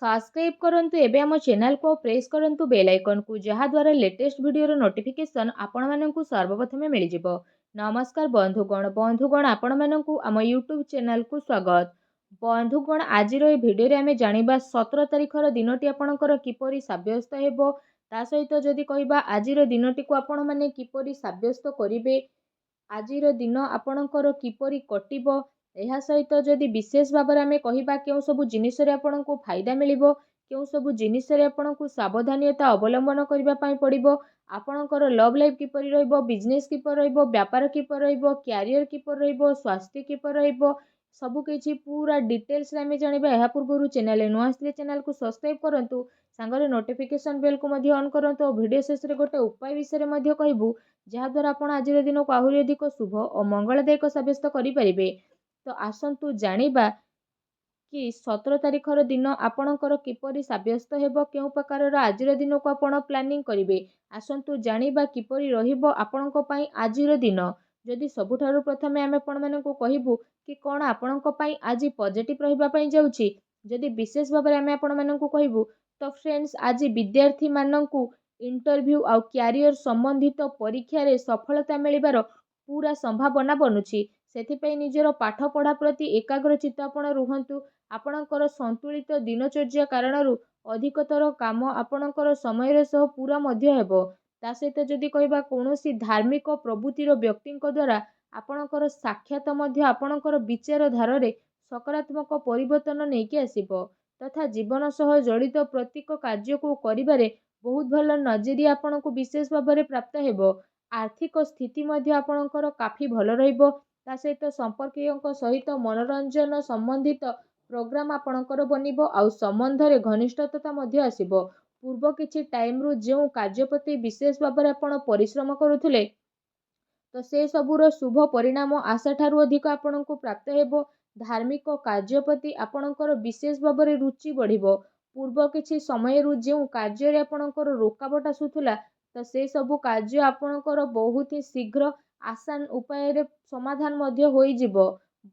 Subscribe करंतु एबे आम चैनल को प्रेस करंतु बेल आइकन को जहा द्वारा लेटेस्ट वीडियो रो नोटिफिकेशन आपण माननकु सर्वप्रथमे मिल जिवो। नमस्कार बंधुगण आपण माननकु आम यूट्यूब चैनल को स्वागत। बंधुगण आज रो वीडियो रे आमे जानिबा 17 तारिख रो दिनटी आपणकर किपरि साब्यस्त हेबो ता सहित जदि कहिबा आज रो दिनटी को आपण माने किपरि साब्यस्त करिवे आजिर दिन आपणकर किपरि कटिबो ଏହା ସହିତ ଯଦି ବିଶେଷ ଭାବରେ ଆମେ କହିବା କେଉଁ ସବୁ ଜିନିଷରେ ଆପଣଙ୍କୁ ଫାଇଦା ମିଳିବ କେଉଁ ସବୁ ଜିନିଷରେ ଆପଣଙ୍କୁ ସାବଧାନତା ଅବଲମ୍ବନ କରିବା ପାଇଁ ପଡ଼ିବ ଆପଣଙ୍କର ଲଭ୍ ଲାଇଫ୍ କିପରି ରହିବ ବିଜନେସ୍ କିପରି ରହିବ ବ୍ୟାପାର କିପରି ରହିବ କ୍ୟାରିୟର କିପରି ରହିବ ସ୍ୱାସ୍ଥ୍ୟ କିପରି ରହିବ ସବୁକିଛି ପୁରା ଡିଟେଲ୍ସରେ ଆମେ ଜାଣିବା। ଏହା ପୂର୍ବରୁ ଚ୍ୟାନେଲରେ ନୂଆ ଆସିଲେ ଚ୍ୟାନେଲକୁ ସବସ୍କ୍ରାଇବ୍ କରନ୍ତୁ, ସାଙ୍ଗରେ ନୋଟିଫିକେସନ୍ ବେଲ୍କୁ ମଧ୍ୟ ଅନ୍ କରନ୍ତୁ ଓ ଭିଡ଼ିଓ ଶେଷରେ ଗୋଟେ ଉପାୟ ବିଷୟରେ ମଧ୍ୟ କହିବୁ ଯାହାଦ୍ୱାରା ଆପଣ ଆଜିର ଦିନକୁ ଆହୁରି ଅଧିକ ଶୁଭ ଓ ମଙ୍ଗଳଦାୟକ ସାବ୍ୟସ୍ତ କରିପାରିବେ। तो आसंतु जानिबा कि 17 तारिखर दिन आपणकर किपरि साब्यस्त हेबो केउ प्रकारर आजिर दिन को आपण प्लानिंग करिवे आसंतु जानिबा किपरि रहिबो आपणको पई आजिर दिन। जदि सबुठारु प्रथमे आमे आपण मानकु कहिबु कि कोन आपणको पई आजि पॉजिटिव रहिबा पई जाउछि जदि विशेष भाबरे आमे आपण मानकु कहिबु तो फ्रेंड्स आजि विद्यार्थी मानकु इंटरव्यू आ कैरियर संबंधित परीक्षा रे सफलता मिलिबार पूरा संभावना बनुछि। सेथिपई निजर पाठ पढ़ा प्रति एकाग्रचित्त आपण रुहंतु। आपणकर संतुलित दिनचर्या कारणरू अधिकतर काम आपणकर समय सह पूरा मध्य हेबो। ता सहित जदि कहिबा कोनोसी धार्मिक प्रवृत्तिर व्यक्तिଙ୍କ द्वारा आपणकर साक्षात मध्य आपणकर विचार धारे सकारात्मक परिवर्तन नेकी आसीबो तथा जीवन सह जड़ित प्रत्येक कार्य को करिबारे बहुत भल नजरिया आपणको विशेष भाबरे प्राप्त हेबो। आर्थिक स्थिति मध्य आपणकर काफी भल रहिबो। ता सहित संपर्कीयों सहित मनोरंजन संबंधित प्रोग्राम आपणकर बनिबो आउ संबंधरे घनिष्ठता मध्य आसीबो। पूर्व किछि टाइम रु जेउ कार्य प्रति विशेष भाबरे आपण परिश्रम करूथुले तो से सबुर शुभ परिणाम आशा ठारू अधिक आपणको प्राप्त हेबो। धार्मिक कार्य प्रति आपणकर विशेष भाबरे रुचि बढ़िबो। पूर्व किछि समय रु जेउ कार्य रे आपणकर रोकावट आसुथुला तो से सबु कार्य आपणकर बहुत ही शीघ्र आसान उपाय रे समाधान मध्य होई जिवो।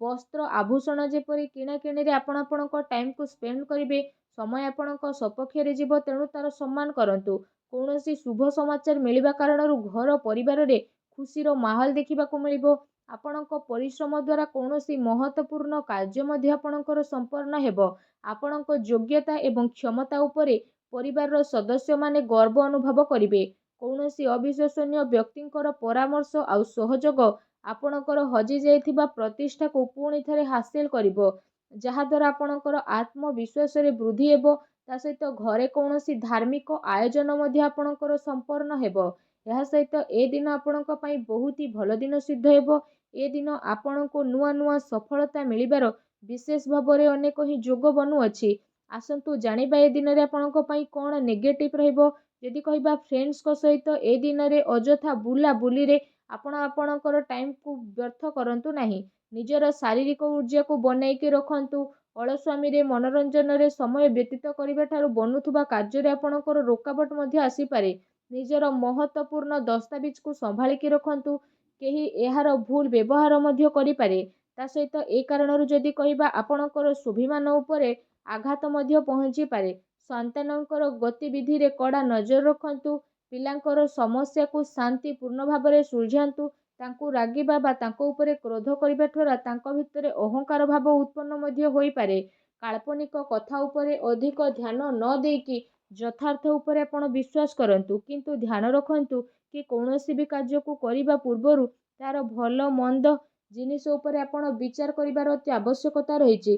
वस्त्र आभूषण जेपरि किणा किणी रे आपण आपणको टाइम को स्पेंड करिवे समय आपणको सपक्ष रे जिवो तेणु तार सम्मान करंतु। कोनोसी शुभ समाचार मिलिबा कारणरू घर परिवार रे खुशीर माहौल देखिबाकू मिलिबो। आपणको परिश्रम द्वारा कोनोसी महत्वपूर्ण कार्य मध्य आपणकर संपन्न हेबो। आपणको योग्यता एवं क्षमता उपरे परिवार सदस्य माने गर्व अनुभव करिवे। कोनोसी अविश्वसनीय व्यक्तिंकर परामर्श आउ सहयोग आपणकर हजि जाइथिबा प्रतिष्ठा को पुणी थरे हासिल करिवो जहा द्वारा आपणकर आत्मविश्वास रे वृद्धि हेबो। ता सहित घरे कोनोसी धार्मिक आयोजन मध्य आपणकर संपन्न हेबो। ଏହା ସହିତ ଏ ଦିନ ଆପଣଙ୍କ ପାଇଁ ବହୁତ ହି ଭଲ ଦିନ ସିଦ୍ଧ ହେବ। ଏ ଦିନ ଆପଣଙ୍କୁ ନୂଆ ନୂଆ ସଫଳତା ମିଳିବାର ବିଶେଷ ଭାବରେ ଅନେକ ହିଁ ଯୋଗ ବନୁଅଛି। ଆସନ୍ତୁ ଜାଣିବା ଏ ଦିନରେ ଆପଣଙ୍କ ପାଇଁ କ'ଣ ନେଗେଟିଭ୍ ରହିବ। ଯଦି କହିବା ଫ୍ରେଣ୍ଡସ୍ଙ୍କ ସହିତ ଏ ଦିନରେ ଅଯଥା ବୁଲାବୁଲିରେ ଆପଣ ଆପଣଙ୍କର ଟାଇମ୍କୁ ବ୍ୟର୍ଥ କରନ୍ତୁ ନାହିଁ। ନିଜର ଶାରୀରିକ ଊର୍ଜାକୁ ବନେଇକି ରଖନ୍ତୁ। ଅଳସ୍ୱାମୀରେ ମନୋରଞ୍ଜନରେ ସମୟ ବ୍ୟତୀତ କରିବା ଠାରୁ ବନୁଥିବା କାର୍ଯ୍ୟରେ ଆପଣଙ୍କର ରୋକାବଟ ମଧ୍ୟ ଆସିପାରେ। ନିଜର ମହତ୍ୱପୂର୍ଣ୍ଣ ଦସ୍ତାବିଜକୁ ସମ୍ଭାଳିକି ରଖନ୍ତୁ। କେହି ଏହାର ଭୁଲ ବ୍ୟବହାର ମଧ୍ୟ କରିପାରେ। ତା ସହିତ ଏ କାରଣରୁ ଯଦି କହିବା ଆପଣଙ୍କର ସ୍ୱାଭିମାନ ଉପରେ ଆଘାତ ମଧ୍ୟ ପହଞ୍ଚିପାରେ। ସନ୍ତାନଙ୍କର ଗତିବିଧିରେ କଡ଼ା ନଜର ରଖନ୍ତୁ। ପିଲାଙ୍କର ସମସ୍ୟାକୁ ଶାନ୍ତିପୂର୍ଣ୍ଣ ଭାବରେ ସୁଲଝାନ୍ତୁ। ତାଙ୍କୁ ରାଗିବା ବା ତାଙ୍କ ଉପରେ କ୍ରୋଧ କରିବା ଦ୍ୱାରା ତାଙ୍କ ଭିତରେ ଅହଙ୍କାର ଭାବ ଉତ୍ପନ୍ନ ମଧ୍ୟ ହୋଇପାରେ। କାଳ୍ପନିକ କଥା ଉପରେ ଅଧିକ ଧ୍ୟାନ ନ ଦେଇକି ଯଥାର୍ଥ ଉପରେ ଆପଣ ବିଶ୍ୱାସ କରନ୍ତୁ, କିନ୍ତୁ ଧ୍ୟାନ ରଖନ୍ତୁ କି କୌଣସି ବି କାର୍ଯ୍ୟକୁ କରିବା ପୂର୍ବରୁ ତାର ଭଲ ମନ୍ଦ ଜିନିଷ ଉପରେ ଆପଣ ବିଚାର କରିବାର ଅତି ଆବଶ୍ୟକତା ରହିଛି,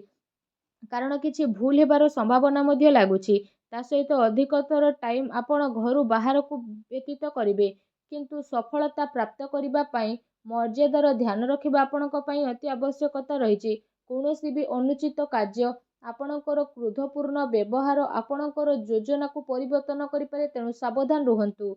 କାରଣ କିଛି ଭୁଲ ହେବାର ସମ୍ଭାବନା ମଧ୍ୟ ଲାଗୁଛି। ତା ସହିତ ଅଧିକତର ଟାଇମ୍ ଆପଣ ଘରୁ ବାହାରକୁ ବ୍ୟତୀତ କରିବେ, କିନ୍ତୁ ସଫଳତା ପ୍ରାପ୍ତ କରିବା ପାଇଁ ମର୍ଯ୍ୟାଦାର ଧ୍ୟାନ ରଖିବା ଆପଣଙ୍କ ପାଇଁ ଅତି ଆବଶ୍ୟକତା ରହିଛି। କୌଣସି ବି ଅନୁଚିତ କାର୍ଯ୍ୟ ଆପଣଙ୍କର କ୍ରୋଧପୂର୍ଣ୍ଣ ବ୍ୟବହାର ଆପଣଙ୍କର ଯୋଜନାକୁ ପରିବର୍ତ୍ତନ କରିପାରେ, ତେଣୁ ସାବଧାନ ରୁହନ୍ତୁ।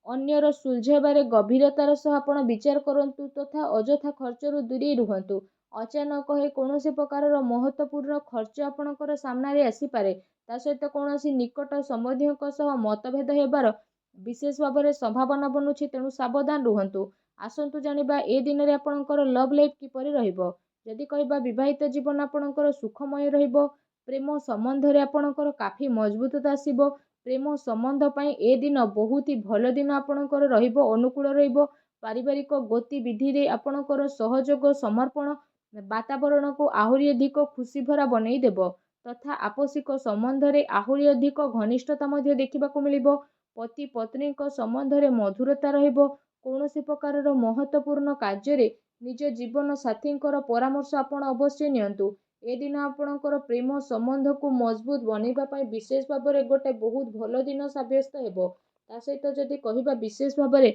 ଅନ୍ୟର ସୁଲଝାଇବାରେ ଗଭୀରତାର ସହ ଆପଣ ବିଚାର କରନ୍ତୁ ତଥା ଅଯଥା ଖର୍ଚ୍ଚରୁ ଦୂରେଇ ରୁହନ୍ତୁ। ଅଚାନକ ହୋଇ କୌଣସି ପ୍ରକାରର ମହତ୍ୱପୂର୍ଣ୍ଣ ଖର୍ଚ୍ଚ ଆପଣଙ୍କର ସାମ୍ନାରେ ଆସିପାରେ। ତା ସହିତ କୌଣସି ନିକଟ ସମ୍ବନ୍ଧୀୟଙ୍କ ସହ ମତଭେଦ ହେବାର ବିଶେଷ ଭାବରେ ସମ୍ଭାବନା ବନୁଛି, ତେଣୁ ସାବଧାନ ରୁହନ୍ତୁ। ଆସନ୍ତୁ ଜାଣିବା ଏ ଦିନରେ ଆପଣଙ୍କର ଲଭ୍ ଲାଇଫ୍ କିପରି ରହିବ। ଯଦି କହିବା ବିବାହିତ ଜୀବନ ଆପଣଙ୍କର ସୁଖମୟ ରହିବ। ପ୍ରେମ ସମ୍ବନ୍ଧରେ ଆପଣଙ୍କର କାଫି ମଜବୁତତା ଆସିବ। ପ୍ରେମ ସମ୍ବନ୍ଧ ପାଇଁ ଏ ଦିନ ବହୁତ ହି ଭଲ ଦିନ ଆପଣଙ୍କର ରହିବ, ଅନୁକୂଳ ରହିବ। ପାରିବାରିକ ଗତିବିଧିରେ ଆପଣଙ୍କର ସହଯୋଗ ସମର୍ପଣ ବାତାବରଣକୁ ଆହୁରି ଅଧିକ ଖୁସିଭରା ବନେଇ ଦେବ ତଥା ଆପୋଷିକ ସମ୍ବନ୍ଧରେ ଆହୁରି ଅଧିକ ଘନିଷ୍ଠତା ମଧ୍ୟ ଦେଖିବାକୁ ମିଳିବ। ପତି ପତ୍ନୀଙ୍କ ସମ୍ବନ୍ଧରେ ମଧୁରତା ରହିବ। କୌଣସି ପ୍ରକାରର ମହତ୍ତ୍ୱପୂର୍ଣ୍ଣ କାର୍ଯ୍ୟରେ ନିଜ ଜୀବନ ସାଥୀଙ୍କର ପରାମର୍ଶ ଆପଣ ଅବଶ୍ୟ ନିଅନ୍ତୁ। ଏ ଦିନ ଆପଣଙ୍କର ପ୍ରେମ ସମ୍ବନ୍ଧକୁ ମଜବୁତ ବନେଇବା ପାଇଁ ବିଶେଷ ଭାବରେ ଗୋଟେ ବହୁତ ଭଲ ଦିନ ସାବ୍ୟସ୍ତ ହେବ। ତା ସହିତ ଯଦି କହିବା ବିଶେଷ ଭାବରେ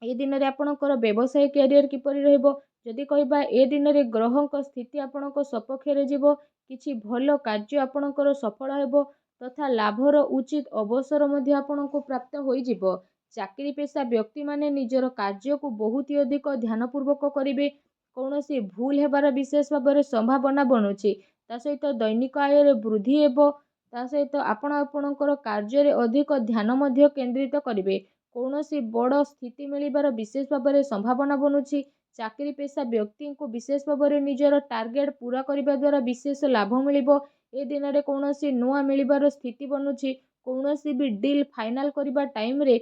ଏ ଦିନରେ ଆପଣଙ୍କର ବ୍ୟବସାୟ କ୍ୟାରିୟର କିପରି ରହିବ, ଯଦି କହିବା ଏ ଦିନରେ ଗ୍ରହଙ୍କ ସ୍ଥିତି ଆପଣଙ୍କ ସପକ୍ଷରେ ଯିବ, କିଛି ଭଲ କାର୍ଯ୍ୟ ଆପଣଙ୍କର ସଫଳ ହେବ ତଥା ଲାଭର ଉଚିତ ଅବସର ମଧ୍ୟ ଆପଣଙ୍କୁ ପ୍ରାପ୍ତ ହୋଇଯିବ। ଚାକିରି ପେଶା ବ୍ୟକ୍ତିମାନେ ନିଜର କାର୍ଯ୍ୟକୁ ବହୁତ ଅଧିକ ଧ୍ୟାନପୂର୍ବକ କରିବେ। କୌଣସି ଭୁଲ ହେବାର ବିଶେଷ ଭାବରେ ସମ୍ଭାବନା ବନୁଛି। ତା ସହିତ ଦୈନିକ ଆୟରେ ବୃଦ୍ଧି ହେବ। ତା ସହିତ ଆପଣ ଆପଣଙ୍କର କାର୍ଯ୍ୟରେ ଅଧିକ ଧ୍ୟାନ ମଧ୍ୟ କେନ୍ଦ୍ରିତ କରିବେ। କୌଣସି ବଡ଼ ସ୍ଥିତି ମିଳିବାର ବିଶେଷ ଭାବରେ ସମ୍ଭାବନା ବନୁଛି। ଚାକିରି ପେଶା ବ୍ୟକ୍ତିଙ୍କୁ ବିଶେଷ ଭାବରେ ନିଜର ଟାର୍ଗେଟ ପୁରା କରିବା ଦ୍ୱାରା ବିଶେଷ ଲାଭ ମିଳିବ। ଏ ଦିନରେ କୌଣସି ନୂଆ ମିଳିବାର ସ୍ଥିତି ବନୁଛି। କୌଣସି ବି ଡିଲ୍ ଫାଇନାଲ କରିବା ଟାଇମରେ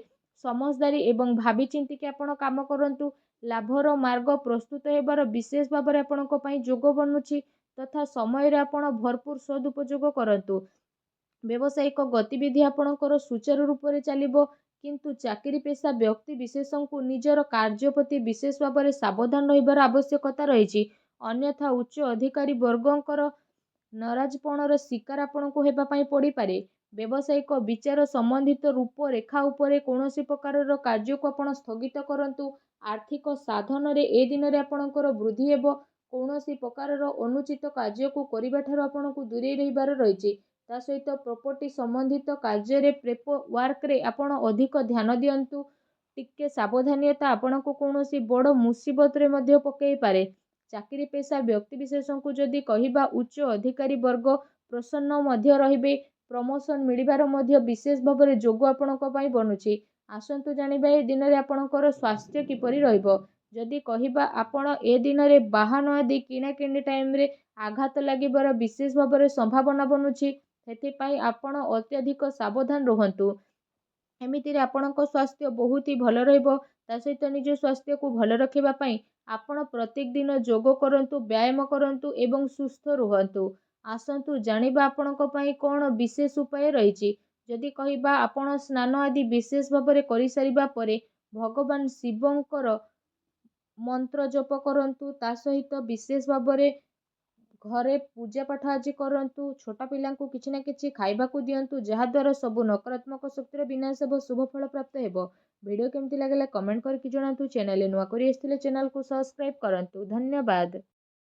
ସମଝଦାରୀ ଏବଂ ଭାବି ଚିନ୍ତିକି ଆପଣ କାମ କରନ୍ତୁ। ଲାଭର ମାର୍ଗ ପ୍ରସ୍ତୁତ ହେବାର ବିଶେଷ ଭାବରେ ଆପଣଙ୍କ ପାଇଁ ଯୋଗ ବନୁଛି ତଥା ସମୟରେ ଆପଣ ଭରପୁର ସଦୁପଯୋଗ କରନ୍ତୁ। ବ୍ୟବସାୟିକ ଗତିବିଧି ଆପଣଙ୍କର ସୁଚାରୁ ରୂପରେ ଚାଲିବ, କିନ୍ତୁ ଚାକିରି ପେଶା ବ୍ୟକ୍ତି ବିଶେଷଙ୍କୁ ନିଜର କାର୍ଯ୍ୟ ପ୍ରତି ବିଶେଷ ଭାବରେ ସାବଧାନ ରହିବାର ଆବଶ୍ୟକତା ରହିଛି। ଅନ୍ୟଥା ଉଚ୍ଚ ଅଧିକାରୀ ବର୍ଗଙ୍କର ନରାଜପଣର ଶିକାର ଆପଣଙ୍କୁ ହେବା ପାଇଁ ପଡ଼ିପାରେ। ବ୍ୟବସାୟିକ ବିଚାର ସମ୍ବନ୍ଧିତ ରୂପରେଖା ଉପରେ କୌଣସି ପ୍ରକାରର କାର୍ଯ୍ୟକୁ ଆପଣ ସ୍ଥଗିତ କରନ୍ତୁ। ଆର୍ଥିକ ସାଧନରେ ଏ ଦିନରେ ଆପଣଙ୍କର ବୃଦ୍ଧି ହେବ। କୌଣସି ପ୍ରକାରର ଅନୁଚିତ କାର୍ଯ୍ୟକୁ କରିବାଠାରୁ ଆପଣଙ୍କୁ ଦୂରେଇ ରହିବାର ରହିଛି। ତା ସହିତ ପ୍ରପର୍ଟି ସମ୍ବନ୍ଧିତ କାର୍ଯ୍ୟରେ ପେପର ୱାର୍କରେ ଆପଣ ଅଧିକ ଧ୍ୟାନ ଦିଅନ୍ତୁ। ଟିକେ ସାବଧାନତା ଆପଣଙ୍କୁ କୌଣସି ବଡ଼ ମୁସିବତରେ ମଧ୍ୟ ପକାଇ ପାରେ। ଚାକିରି ପେଶା ବ୍ୟକ୍ତିବିଶେଷଙ୍କୁ ଯଦି କହିବା ଉଚ୍ଚ ଅଧିକାରୀ ବର୍ଗ ପ୍ରସନ୍ନ ମଧ୍ୟ ରହିବେ। ପ୍ରମୋସନ ମିଳିବାର ମଧ୍ୟ ବିଶେଷ ଭାବରେ ଯୋଗ ଆପଣଙ୍କ ପାଇଁ ବନୁଛି। ଆସନ୍ତୁ ଜାଣିବା ଏ ଦିନରେ ଆପଣଙ୍କର ସ୍ୱାସ୍ଥ୍ୟ କିପରି ରହିବ। ଯଦି କହିବା ଆପଣ ଏ ଦିନରେ ବାହନ ଆଦି କିଣାକିଣି ଟାଇମରେ ଆଘାତ ଲାଗିବାର ବିଶେଷ ଭାବରେ ସମ୍ଭାବନା ବନୁଛି। ସେଥିପାଇଁ ଆପଣ ଅତ୍ୟଧିକ ସାବଧାନ ରୁହନ୍ତୁ। ଏମିତିରେ ଆପଣଙ୍କ ସ୍ୱାସ୍ଥ୍ୟ ବହୁତ ହି ଭଲ ରହିବ। ତା ସହିତ ନିଜ ସ୍ୱାସ୍ଥ୍ୟକୁ ଭଲ ରଖିବା ପାଇଁ ଆପଣ ପ୍ରତ୍ୟେକ ଦିନ ଯୋଗ କରନ୍ତୁ, ବ୍ୟାୟାମ କରନ୍ତୁ ଏବଂ ସୁସ୍ଥ ରୁହନ୍ତୁ। ଆସନ୍ତୁ ଜାଣିବା ଆପଣଙ୍କ ପାଇଁ କ'ଣ ବିଶେଷ ଉପାୟ ରହିଛି। ଯଦି କହିବା ଆପଣ ସ୍ନାନ ଆଦି ବିଶେଷ ଭାବରେ କରିସାରିବା ପରେ ଭଗବାନ ଶିବଙ୍କର ମନ୍ତ୍ର ଜପ କରନ୍ତୁ। ତା ସହିତ ବିଶେଷ ଭାବରେ ଘରେ ପୂଜା ପାଠ ଆଜି କରନ୍ତୁ। ଛୋଟ ପିଲାଙ୍କୁ କିଛି ନା କିଛି ଖାଇବାକୁ ଦିଅନ୍ତୁ, ଯାହାଦ୍ୱାରା ସବୁ ନକାରାତ୍ମକ ଶକ୍ତିର ବିନାଶ ହେବ, ଶୁଭ ଫଳ ପ୍ରାପ୍ତ ହେବ। ଭିଡ଼ିଓ କେମିତି ଲାଗିଲା କମେଣ୍ଟ କରିକି ଜଣାନ୍ତୁ। ଚ୍ୟାନେଲରେ ନୂଆ କରି ଆସିଥିଲେ ଚ୍ୟାନେଲକୁ ସବସ୍କ୍ରାଇବ କରନ୍ତୁ। ଧନ୍ୟବାଦ।